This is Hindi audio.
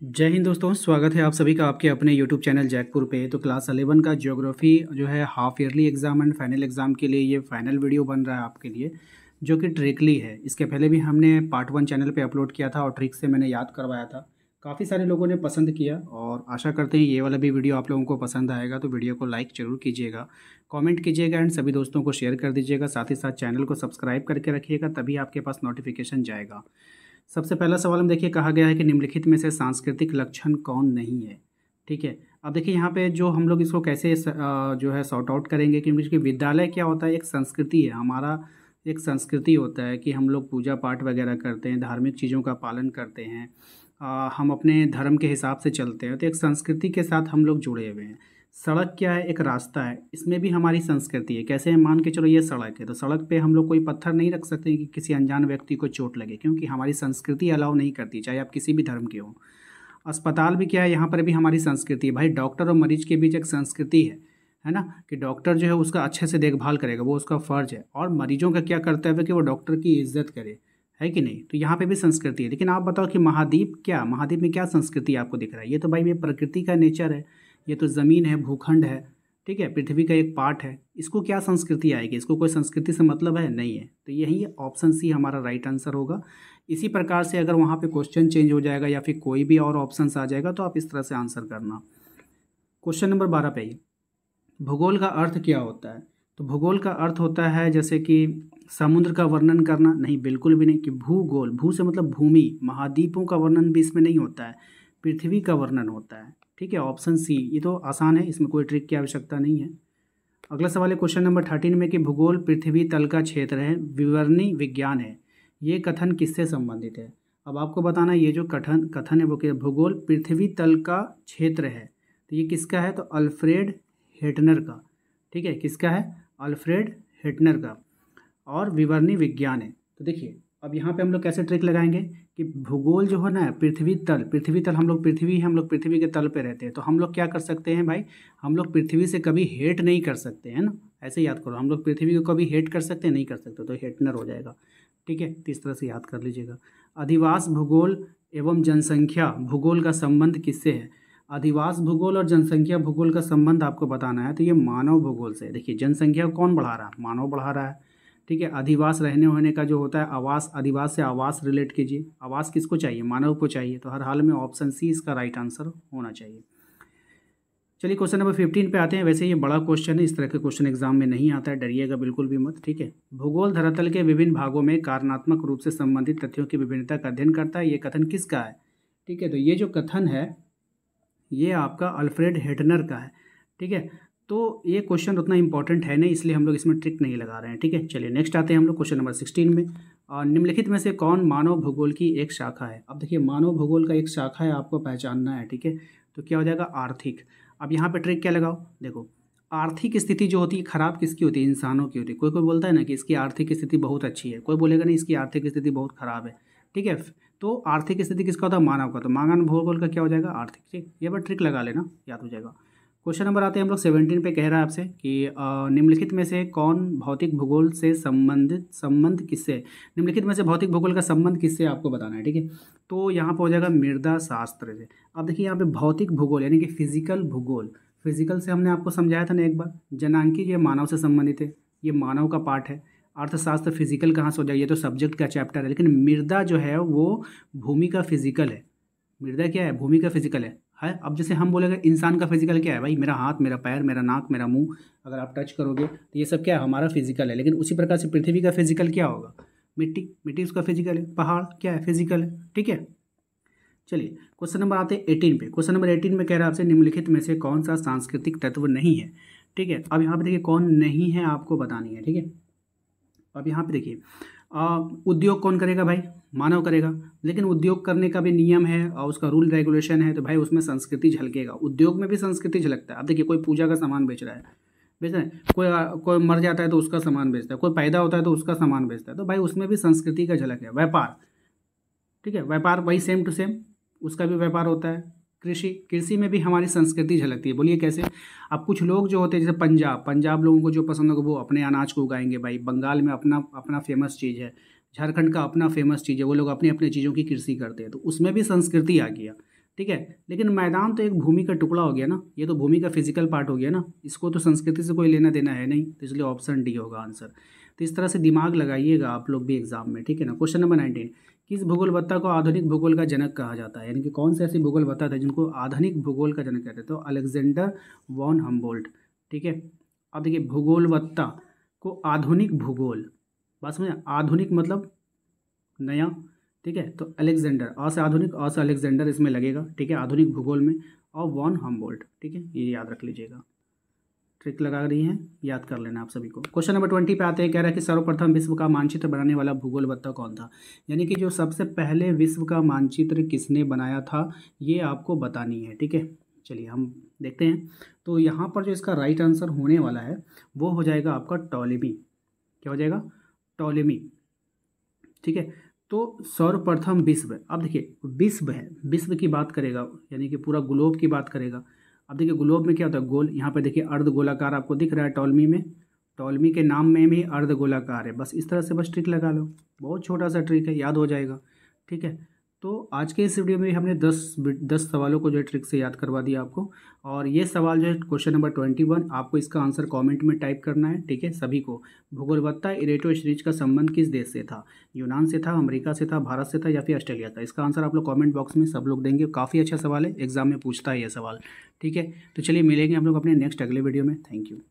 जय हिंद दोस्तों, स्वागत है आप सभी का आपके अपने YouTube चैनल जैकपुर पे। तो क्लास 11 का ज्योग्राफी जो है half yearly exam and final exam के लिए ये फाइनल वीडियो बन रहा है आपके लिए, जो कि ट्रिकली है। इसके पहले भी हमने पार्ट 1 चैनल पे अपलोड किया था और ट्रिक से मैंने याद करवाया था। काफ़ी सारे लोगों ने पसंद किया और आशा करते हैं ये वाला भी वीडियो आप लोगों को पसंद आएगा। तो वीडियो को लाइक ज़रूर कीजिएगा, कॉमेंट कीजिएगा एंड सभी दोस्तों को शेयर कर दीजिएगा। साथ ही साथ चैनल को सब्सक्राइब करके रखिएगा, तभी आपके पास नोटिफिकेशन जाएगा। सबसे पहला सवाल में देखिए कहा गया है कि निम्नलिखित में से सांस्कृतिक लक्षण कौन नहीं है। ठीक है, अब देखिए यहाँ पे जो हम लोग इसको कैसे जो है सॉर्ट आउट करेंगे, क्योंकि विद्यालय क्या होता है, एक संस्कृति है हमारा। एक संस्कृति होता है कि हम लोग पूजा पाठ वगैरह करते हैं, धार्मिक चीज़ों का पालन करते हैं, हम अपने धर्म के हिसाब से चलते हैं। तो एक संस्कृति के साथ हम लोग जुड़े हुए हैं। सड़क क्या है, एक रास्ता है, इसमें भी हमारी संस्कृति है। कैसे, मान के चलो ये सड़क है तो सड़क पे हम लोग कोई पत्थर नहीं रख सकते कि किसी अनजान व्यक्ति को चोट लगे, क्योंकि हमारी संस्कृति अलाउ नहीं करती, चाहे आप किसी भी धर्म के हो। अस्पताल भी क्या है, यहाँ पर भी हमारी संस्कृति है। भाई डॉक्टर और मरीज के बीच एक संस्कृति है ना, कि डॉक्टर जो है उसका अच्छे से देखभाल करेगा, वो उसका फ़र्ज है, और मरीजों का क्या कर्तव्य है कि वो डॉक्टर की इज्जत करे, है कि नहीं। तो यहाँ पे भी संस्कृति है। लेकिन आप बताओ कि महाद्वीप महाद्वीप में क्या संस्कृति आपको दिख रहा है। ये तो भाई ये प्रकृति का नेचर है, ये तो ज़मीन है, भूखंड है, ठीक है, पृथ्वी का एक पार्ट है। इसको क्या संस्कृति आएगी, इसको कोई संस्कृति से मतलब है नहीं है। तो यही ऑप्शन सी हमारा राइट आंसर होगा। इसी प्रकार से अगर वहाँ पे क्वेश्चन चेंज हो जाएगा या फिर कोई भी और ऑप्शंस आ जाएगा तो आप इस तरह से आंसर करना। क्वेश्चन नंबर 12 पे ही, भूगोल का अर्थ क्या होता है। तो भूगोल का अर्थ होता है जैसे कि समुद्र का वर्णन करना, नहीं बिल्कुल भी नहीं। कि भूगोल, भू से मतलब भूमि, महाद्वीपों का वर्णन भी इसमें नहीं होता है, पृथ्वी का वर्णन होता है। ठीक है, ऑप्शन सी, ये तो आसान है, इसमें कोई ट्रिक की आवश्यकता नहीं है। अगला सवाल है क्वेश्चन नंबर 13 में कि भूगोल पृथ्वी तल का क्षेत्र है, विवरणी विज्ञान है, ये कथन किससे संबंधित है। अब आपको बताना ये जो कथन है वो कि भूगोल पृथ्वी तल का क्षेत्र है, तो ये किसका है, तो अल्फ्रेड हेटनर का। ठीक है, किसका है, अल्फ्रेड हेटनर का, और विवरणी विज्ञान है। तो देखिए अब यहाँ पे हम लोग कैसे ट्रिक लगाएंगे कि भूगोल जो है ना, पृथ्वी तल हम लोग पृथ्वी के तल पे रहते हैं। तो हम लोग क्या कर सकते हैं भाई, हम लोग पृथ्वी से कभी हेट नहीं कर सकते हैं ना, ऐसे याद करो, हम लोग पृथ्वी को कभी हेट कर सकते हैं, नहीं कर सकते, तो हेटनर हो जाएगा। ठीक है, तो इस तरह से याद कर लीजिएगा। अधिवास भूगोल एवं जनसंख्या भूगोल का संबंध किससे है। अधिवास भूगोल और जनसंख्या भूगोल का संबंध आपको बताना है, तो ये मानव भूगोल से है। देखिए जनसंख्या को कौन बढ़ा रहा है, मानव बढ़ा रहा है। ठीक है, अधिवास रहने होने का जो होता है आवास, अधिवास से आवास रिलेट कीजिए। आवास किसको चाहिए, मानव को चाहिए। तो हर हाल में ऑप्शन सी इसका राइट आंसर होना चाहिए। चलिए क्वेश्चन नंबर 15 पे आते हैं। वैसे ये बड़ा क्वेश्चन है, इस तरह के क्वेश्चन एग्जाम में नहीं आता है, डरिएगा बिल्कुल भी मत। ठीक है, भूगोल धरातल के विभिन्न भागों में कारणात्मक रूप से संबंधित तथ्यों की विभिन्नता का अध्ययन करता है, ये कथन किसका है। ठीक है, तो ये जो कथन है ये आपका अल्फ्रेड हेटनर का है। ठीक है, तो ये क्वेश्चन उतना इंपॉर्टेंट है नहीं, इसलिए हम लोग इसमें ट्रिक नहीं लगा रहे हैं। ठीक है, चलिए नेक्स्ट आते हैं हम लोग क्वेश्चन नंबर 16 में। निम्नलिखित में से कौन मानव भूगोल की एक शाखा है। अब देखिए मानव भूगोल का एक शाखा है, आपको पहचानना है। ठीक है, तो क्या हो जाएगा, आर्थिक। अब यहाँ पे ट्रिक क्या लगाओ, देखो आर्थिक स्थिति जो होती है खराब किसकी होती है, इंसानों की होती है। कोई कोई बोलता है ना कि इसकी आर्थिक स्थिति बहुत अच्छी है, कोई बोलेगा नहीं इसकी आर्थिक स्थिति बहुत खराब है। ठीक है, तो आर्थिक स्थिति किसका होता है, मानव का। तो मानव भूगोल का क्या हो जाएगा, आर्थिक। ठीक, ये बार ट्रिक लगा लेना, याद हो जाएगा। क्वेश्चन नंबर आते हैं हम लोग 17 पे, कह रहा है आपसे कि निम्नलिखित में से कौन भौतिक भूगोल से संबंध किससे, निम्नलिखित में से भौतिक भूगोल का संबंध किससे आपको बताना है। ठीक है, तो यहाँ पर हो जाएगा मृदा शास्त्र से। अब देखिए यहाँ पे भौतिक भूगोल यानी कि फिजिकल भूगोल, फिजिकल से हमने आपको समझाया था ना एक बार। जनांकी ये मानव से संबंधित है, ये मानव का पार्ट है। अर्थशास्त्र फिजिकल कहाँ से हो जाएगा, ये तो सब्जेक्ट का चैप्टर है। लेकिन मृदा जो है वो भूमि का फिजिकल है। मृदा क्या है, भूमि का फिजिकल है। अब जैसे हम बोलेंगे इंसान का फिजिकल क्या है, भाई मेरा हाथ, मेरा पैर, मेरा नाक, मेरा मुंह, अगर आप टच करोगे तो ये सब क्या है, हमारा फिजिकल है। लेकिन उसी प्रकार से पृथ्वी का फिजिकल क्या होगा, मिट्टी, मिट्टी उसका फिजिकल है। पहाड़ क्या है, फिजिकल है। ठीक है, चलिए क्वेश्चन नंबर आते हैं 18 पे। क्वेश्चन नंबर 18 में कह रहा है आपसे निम्नलिखित में से कौन सा सांस्कृतिक तत्व नहीं है। ठीक है, अब यहाँ पे देखिए कौन नहीं है आपको बतानी है। ठीक है, अब यहाँ पे देखिए उद्योग कौन करेगा भाई, मानव करेगा। लेकिन उद्योग करने का भी नियम है और उसका रूल रेगुलेशन है, तो भाई उसमें संस्कृति झलकेगा, उद्योग में भी संस्कृति झलकता है। अब देखिए कोई पूजा का सामान बेच रहा है, कोई कोई मर जाता है तो उसका सामान बेचता है, कोई पैदा होता है तो उसका सामान बेचता है, तो भाई उसमें भी संस्कृति का झलक है। व्यापार, ठीक है, व्यापार वही सेम टू सेम, उसका भी व्यापार होता है। कृषि में भी हमारी संस्कृति झलकती है। बोलिए कैसे। अब कुछ लोग जो होते हैं जैसे पंजाब लोगों को जो पसंद होगा वो अपने अनाज को उगाएंगे भाई। बंगाल में अपना अपना फेमस चीज़ है, झारखंड का अपना फेमस चीज़ है, वो लोग अपनी अपनी चीज़ों की कृषि करते हैं, तो उसमें भी संस्कृति आ गया। ठीक है। लेकिन मैदान तो एक भूमि का टुकड़ा हो गया ना, ये तो भूमि का फिजिकल पार्ट हो गया ना, इसको तो संस्कृति से कोई लेना देना है नहीं, तो इसलिए ऑप्शन डी होगा आंसर। तो इस तरह से दिमाग लगाइएगा आप लोग भी एग्जाम में, ठीक है ना। क्वेश्चन नंबर 19, किस भूगोलवत्ता को आधुनिक भूगोल का जनक कहा जाता है, यानी कि कौन से ऐसे भूगोलवत्ता थे जिनको आधुनिक भूगोल का जनक कहते हैं, तो अलेक्जेंडर वॉन हम्बोल्ट, ठीक है। अब देखिए भूगोलवत्ता को आधुनिक भूगोल, बात समझे, आधुनिक मतलब नया, ठीक है। तो अलेक्जेंडर, अ से आधुनिक, अ से अलेक्जेंडर इसमें लगेगा, ठीक है, आधुनिक भूगोल में, और वॉन हम्बोल्ट, ठीक है, ये याद रख लीजिएगा। ट्रिक लगा रही हैं, याद कर लेना आप सभी को। क्वेश्चन नंबर 20 पे आते हैं, कह रहा है कि सर्वप्रथम विश्व का मानचित्र बनाने वाला भूगोलवत्ता कौन था, यानी कि जो सबसे पहले विश्व का मानचित्र किसने बनाया था, ये आपको बतानी है, ठीक है। चलिए हम देखते हैं। तो यहाँ पर जो इसका राइट आंसर होने वाला है वो हो जाएगा आपका टॉलेमी। क्या हो जाएगा, टॉलेमी, ठीक है। तो सर्वप्रथम विश्व, अब देखिए विश्व है, विश्व की बात करेगा, यानी कि पूरा ग्लोब की बात करेगा। अब देखिए ग्लोब में क्या होता है, गोल, यहाँ पे देखिए अर्ध गोलाकार आपको दिख रहा है टॉलमी में, टॉलमी के नाम में भी अर्ध गोलाकार है, बस इस तरह से बस ट्रिक लगा लो, बहुत छोटा सा ट्रिक है, याद हो जाएगा, ठीक है। तो आज के इस वीडियो में हमने 10 सवालों को जो है ट्रिक से याद करवा दिया आपको। और ये सवाल जो है क्वेश्चन नंबर 21, आपको इसका आंसर कमेंट में टाइप करना है, ठीक है सभी को। भूगोलवत्ता इरेटो सीरीज का संबंध किस देश से था, यूनान से था, अमेरिका से था, भारत से था, या फिर ऑस्ट्रेलिया था। इसका आंसर आप लोग कमेंट बॉक्स में सब लोग देंगे, काफ़ी अच्छा सवाल है, एग्जाम में पूछता है ये सवाल, ठीक है। तो चलिए मिलेंगे हम लोग अपने नेक्स्ट अगले वीडियो में। Thank you.